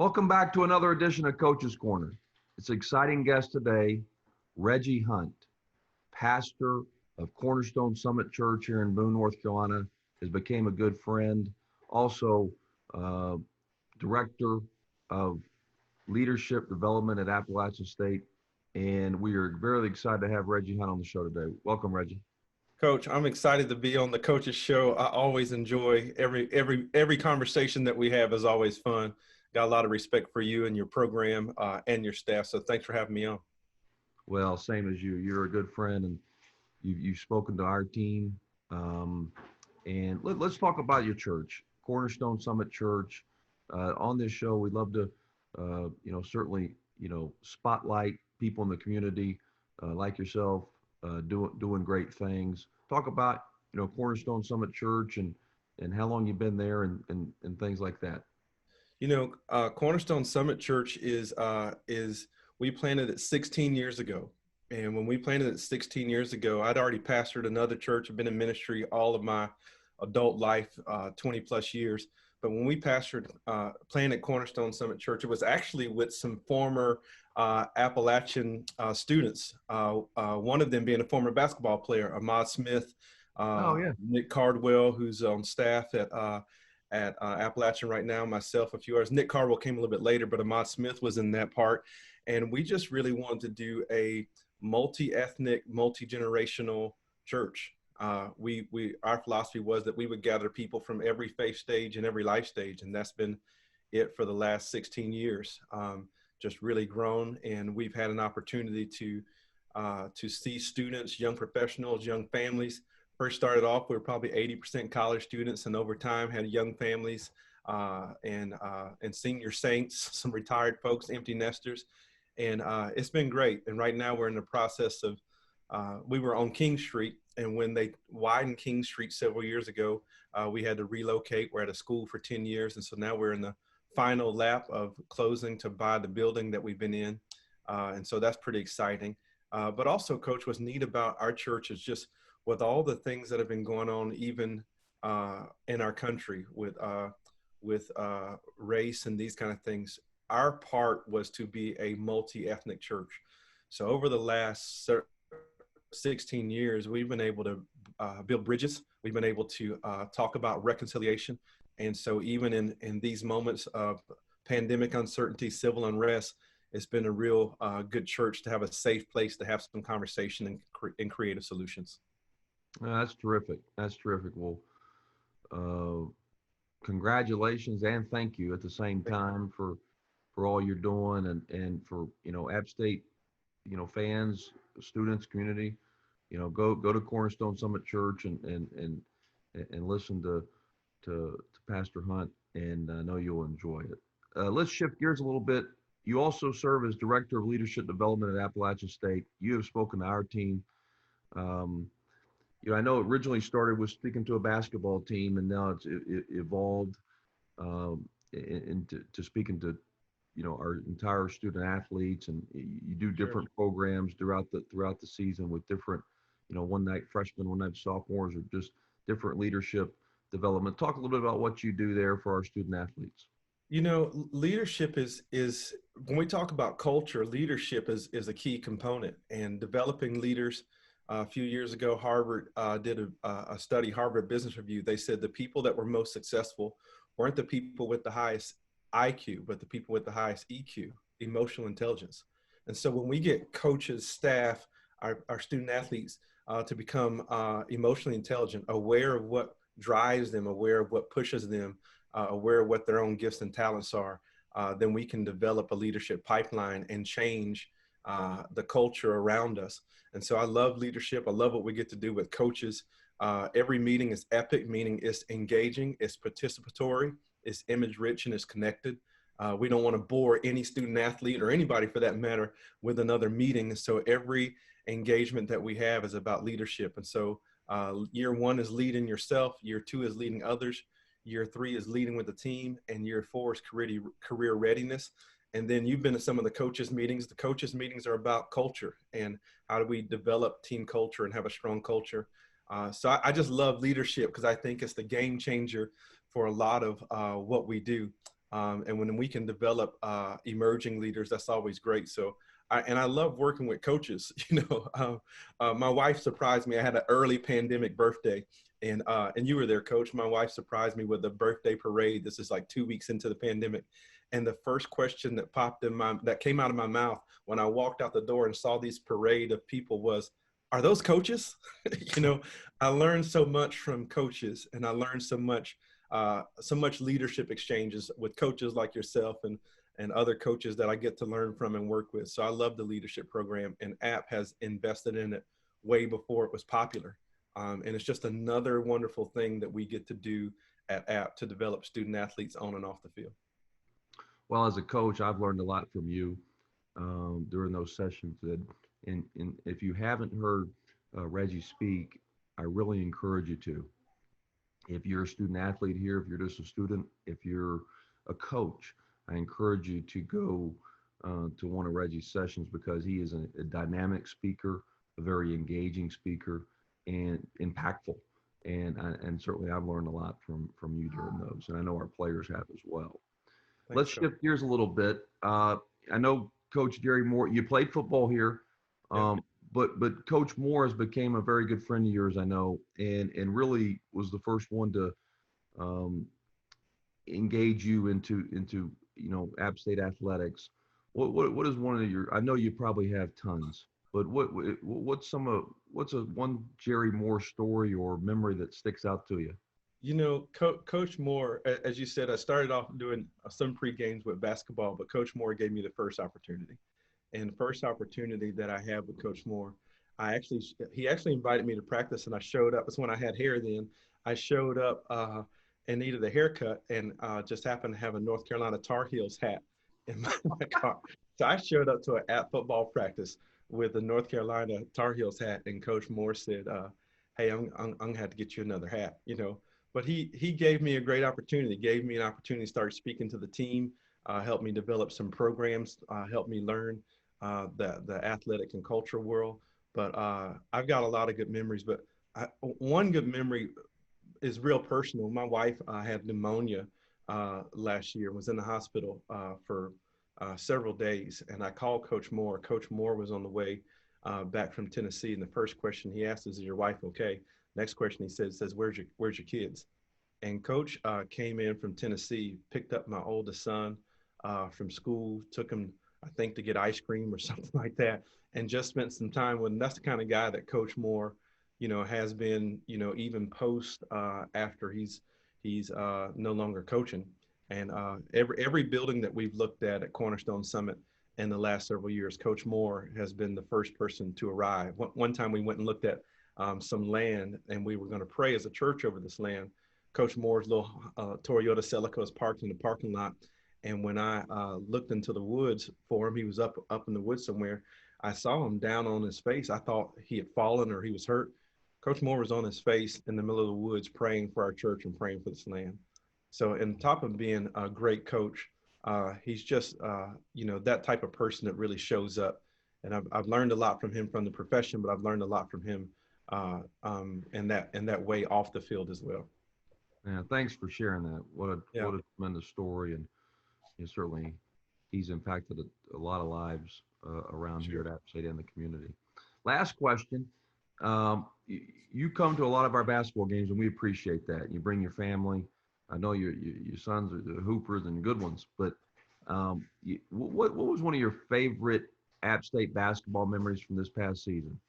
Welcome back to another edition of Coach's Corner. It's an exciting guest today, Reggie Hunt, pastor of Cornerstone Summit Church here in Boone, North Carolina, has become a good friend, also director of leadership development at Appalachian State, and we are very excited to have Reggie Hunt on the show today. Welcome, Reggie. Coach, I'm excited to be on the Coach's Show. I always enjoy every conversation that we have is always fun. Got a lot of respect for you and your program and your staff. So thanks for having me on. Well, same as you. You're a good friend, and you've spoken to our team. And let's talk about your church, Cornerstone Summit Church. On this show, we'd love to, certainly, spotlight people in the community like yourself, doing great things. Talk about, Cornerstone Summit Church and how long you've been there and things like that. Cornerstone Summit Church is we planted it 16 years ago. And when we planted it 16 years ago, I'd already pastored another church. I've been in ministry all of my adult life, 20 plus years. But when we planted Cornerstone Summit Church, it was actually with some former Appalachian students. One of them being a former basketball player, Ahmad Smith, Nick Cardwell, who's on staff at Appalachian right now, myself, a few others. Nick Cardwell came a little bit later, but Ahmad Smith was in that part. And we just really wanted to do a multi-ethnic, multi-generational church. Our philosophy was that we would gather people from every faith stage and every life stage. And that's been it for the last 16 years. Just really grown. And we've had an opportunity to see students, young professionals, young families. First started off, we were probably 80% college students, and over time had young families and senior saints, some retired folks, empty nesters. And it's been great. And right now we're in the process of, we were on King Street, and when they widened King Street several years ago, we had to relocate. We're at a school for 10 years. And so now we're in the final lap of closing to buy the building that we've been in. And so that's pretty exciting. But also, Coach, what's neat about our church is just with all the things that have been going on, even in our country with race and these kind of things, our part was to be a multi-ethnic church. So over the last 16 years, we've been able to build bridges. We've been able to talk about reconciliation. And so even in these moments of pandemic uncertainty, civil unrest, it's been a real good church to have a safe place to have some conversation and creative solutions. That's terrific. That's terrific. Well, congratulations and thank you at the same time for all you're doing and for, App State, fans, students, community, go to Cornerstone Summit Church and listen to Pastor Hunt, and I know you'll enjoy it. Let's shift gears a little bit. You also serve as Director of Leadership Development at Appalachian State. You have spoken to our team. I know it originally started with speaking to a basketball team, and now it's evolved into speaking to, our entire student athletes, and you do different programs throughout the season with different, one night freshmen, one night sophomores, or just different leadership development. Talk a little bit about what you do there for our student athletes. Leadership is when we talk about culture, leadership is a key component, and developing leaders. A few years ago, Harvard did a study, Harvard Business Review. They said the people that were most successful weren't the people with the highest IQ, but the people with the highest EQ, emotional intelligence. And so when we get coaches, staff, our student athletes to become emotionally intelligent, aware of what drives them, aware of what pushes them, aware of what their own gifts and talents are, then we can develop a leadership pipeline and change the culture around us. And so I love leadership. I love what we get to do with coaches. Every meeting is epic, meaning it's engaging, it's participatory, it's image rich, and it's connected. We don't want to bore any student athlete or anybody for that matter with another meeting. So every engagement that we have is about leadership. And so year one is leading yourself. Year two is leading others. Year three is leading with the team. And year four is career readiness. And then you've been to some of the coaches meetings. The coaches meetings are about culture and how do we develop team culture and have a strong culture. So I just love leadership because I think it's the game changer for a lot of what we do. And when we can develop emerging leaders, that's always great. So, I love working with coaches. My wife surprised me. I had an early pandemic birthday, and you were there, Coach. My wife surprised me with a birthday parade. This is like 2 weeks into the pandemic, and the first question that came out of my mouth when I walked out the door and saw this parade of people was, "Are those coaches?" I learned so much from coaches, and I learned so much leadership exchanges with coaches like yourself and other coaches that I get to learn from and work with. So I love the leadership program, and App has invested in it way before it was popular. And it's just another wonderful thing that we get to do at App to develop student athletes on and off the field. Well, as a coach, I've learned a lot from you during those sessions. And if you haven't heard Reggie speak, I really encourage you to. If you're a student athlete here, if you're just a student, if you're a coach, I encourage you to go to one of Reggie's sessions, because he is a dynamic speaker, a very engaging speaker, and impactful. And certainly I've learned a lot from you during those, and I know our players have as well. Thanks, Let's Coach. shift gears a little bit. I know Coach Jerry Moore, you played football here, Yeah. but Coach Moore has became a very good friend of yours, I know, and really was the first one to um, engage you into App State athletics. What is one of your? I know you probably have tons, but what's what's a one Jerry Moore story or memory that sticks out to you? Coach Moore, as you said, I started off doing some pre-games with basketball, but Coach Moore gave me the first opportunity. And the first opportunity that I had with Coach Moore, he actually invited me to practice, and I showed up. It's when I had hair then. I showed up and needed a haircut, and just happened to have a North Carolina Tar Heels hat in my car. So I showed up to an at football practice with the North Carolina Tar Heels hat, and Coach Moore said, "Hey, I'm gonna have to get you another hat." But he gave me a great opportunity. Gave me an opportunity to start speaking to the team, helped me develop some programs, helped me learn the athletic and cultural world. But I've got a lot of good memories. But one good memory is real personal. My wife had pneumonia last year, was in the hospital for several days, and I called Coach Moore. Coach Moore was on the way back from Tennessee, and the first question he asked is your wife okay? Next question he says, where's your kids? And Coach came in from Tennessee, picked up my oldest son from school, took him, I think, to get ice cream or something like that, and just spent some time with him. That's the kind of guy that Coach Moore, has been, even post after he's no longer coaching. And every building that we've looked at Cornerstone Summit in the last several years, Coach Moore has been the first person to arrive. One time we went and looked at some land, and we were going to pray as a church over this land. Coach Moore's little Toyota Celica was parked in the parking lot. And when I looked into the woods for him, he was up in the woods somewhere. I saw him down on his face. I thought he had fallen or he was hurt. Coach Moore was on his face in the middle of the woods praying for our church and praying for this land. So on top of being a great coach, he's just, that type of person that really shows up. And I've learned a lot from him from the profession, but I've learned a lot from him in that way off the field as well. Yeah, thanks for sharing that. What Yeah. a tremendous story, and certainly he's impacted a lot of lives around here at App State and the community. Last question. You come to a lot of our basketball games, and we appreciate that. You bring your family. I know your sons are the hoopers and good ones, but what was one of your favorite App State basketball memories from this past season?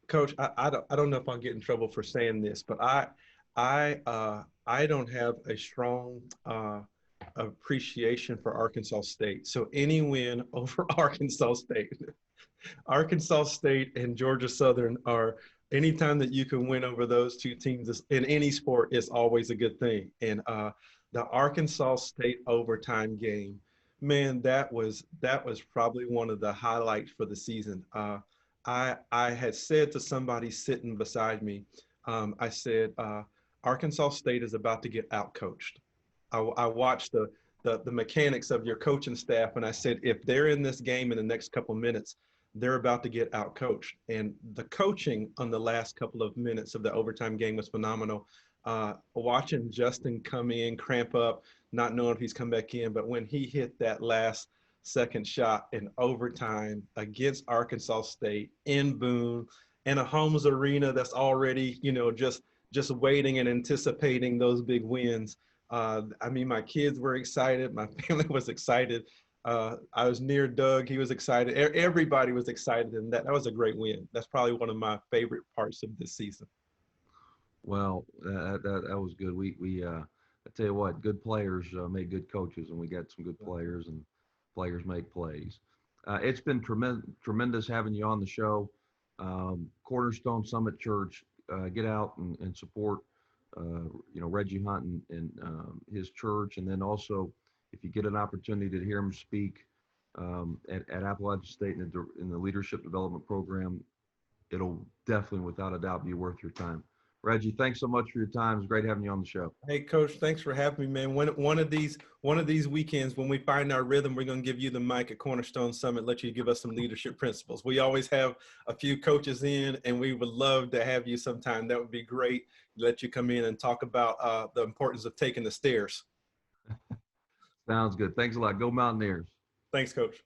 Coach, I don't know if I'll get in trouble for saying this, but I don't have a strong appreciation for Arkansas State. So any win over Arkansas State, Arkansas State and Georgia Southern are, anytime that you can win over those two teams in any sport is always a good thing. And the Arkansas State overtime game, man, that was probably one of the highlights for the season. I had said to somebody sitting beside me, I said, Arkansas State is about to get outcoached. I watched the mechanics of your coaching staff, and I said, if they're in this game in the next couple of minutes, they're about to get outcoached. And the coaching on the last couple of minutes of the overtime game was phenomenal. watching Justin come in, cramp up, not knowing if he's come back in. But when he hit that last second shot in overtime against Arkansas State in Boone, in a Holmes arena that's already, just waiting and anticipating those big wins. I mean, my kids were excited. My family was excited. I was near Doug. He was excited. Everybody was excited. And that was a great win. That's probably one of my favorite parts of this season. Well, that was good. I tell you what, good players make good coaches, and we got some good players, and players make plays. It's been tremendous having you on the show. Cornerstone Summit Church, get out and support, Reggie Hunt and his church, and then also if you get an opportunity to hear him speak at Appalachian State in the leadership development program, it'll definitely, without a doubt, be worth your time. Reggie, thanks so much for your time. It's great having you on the show. Hey, Coach, thanks for having me, man. One of these weekends, when we find our rhythm, we're going to give you the mic at Cornerstone Summit, let you give us some leadership principles. We always have a few coaches in, and we would love to have you sometime. That would be great. Let you come in and talk about the importance of taking the stairs. Sounds good. Thanks a lot. Go Mountaineers. Thanks, Coach.